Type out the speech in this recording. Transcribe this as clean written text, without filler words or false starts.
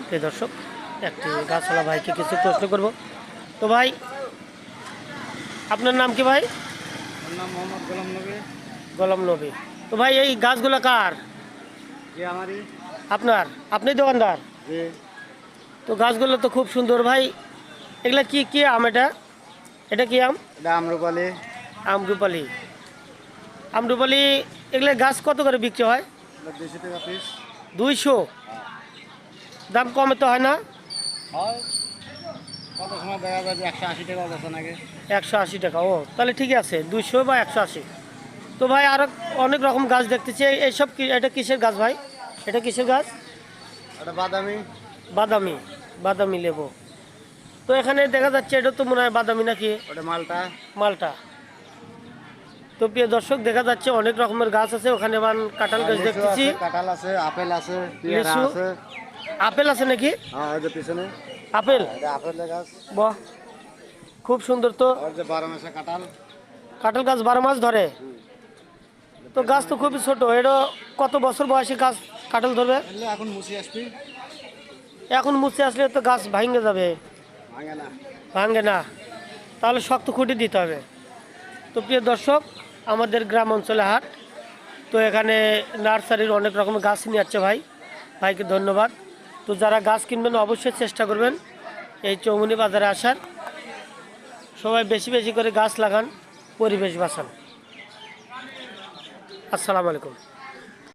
প্রিয় দর্শক, একটি গাছওয়ালা ভাইকে কিছু প্রশ্ন করব। তো ভাই, আপনার নাম কি ভাই? আমার নাম মোহাম্মদ গোলাম নবী। গোলাম নবী। তো ভাই, এই গাছগুলো কার? যে আমারই। আপনার? আপনি দোকানদার? যে তো গাছগুলো তো খুব সুন্দর ভাই। এগুলা কি কি আম? এটা এটা কি আম? এটা আম্রপালি। আমরুপালি। আমরুপালি। এগুলা গাছ কত করে বিক্রি হয়? 200 টাকা পিস। 200? দাম কমে তো হয় না? হয়, কত সময় দেখা যায় যে 180 টাকা বেচা নাকি। 180 টাকা? ও, তাহলে ঠিক আছে, 200 বা 180। তো ভাই, আরো অনেক রকম গাছ দেখতেছি। এইসব কি? এটা কিসের গাছ ভাই? এটা কিসের গাছ? এটা বাদামি। বাদামি। বাদামি লেবু। তো এখানে দেখা যাচ্ছে এটা তো মনে হয় বাদামি নাকি? ওটা মালটা। মালটা। তো প্রিয় দর্শক, দেখা যাচ্ছে অনেক রকমের গাছ আছে ওখানে। কাঁঠাল গাছ লিচু দেখতেছি। আছে, কাঁঠাল আছে, আপেল আছে, পেয়ারা লিচু। আছে। আপেল আছে নাকি? হ্যাঁ, ওই যে পিছনে আপেল। এটা আপেলের গাছ। বাহ, খুব সুন্দর তো। আর যে 12 মাসে কাঁঠাল। কাঁঠাল গাছ 12 মাস ধরে? তো গাছ তো খুবই ছোট। এটা কত বছর বয়সে গাছ কাঁঠাল ধরবে? এগুলো এখন মুছি আসবি। এখন মুছে আসলে তো গাছ ভাঙে যাবে। ভাঙে না। ভাঙে না? তাহলে শক্ত খুঁটি দিতে হবে। তো প্রিয় দর্শক, আমাদের গ্রাম অঞ্চলে হাট। তো এখানে নার্সারির অনেক রকমের গাছ নিয়ে যাচ্ছে ভাই। ভাইকে ধন্যবাদ। তো যারা গাছ কিনবেন অবশ্যই চেষ্টা করবেন এই চৌমুহনী বাজারে আসার। সবাই বেশি বেশি করে গাছ লাগান, পরিবেশ বাঁচান। আসসালামু আলাইকুম।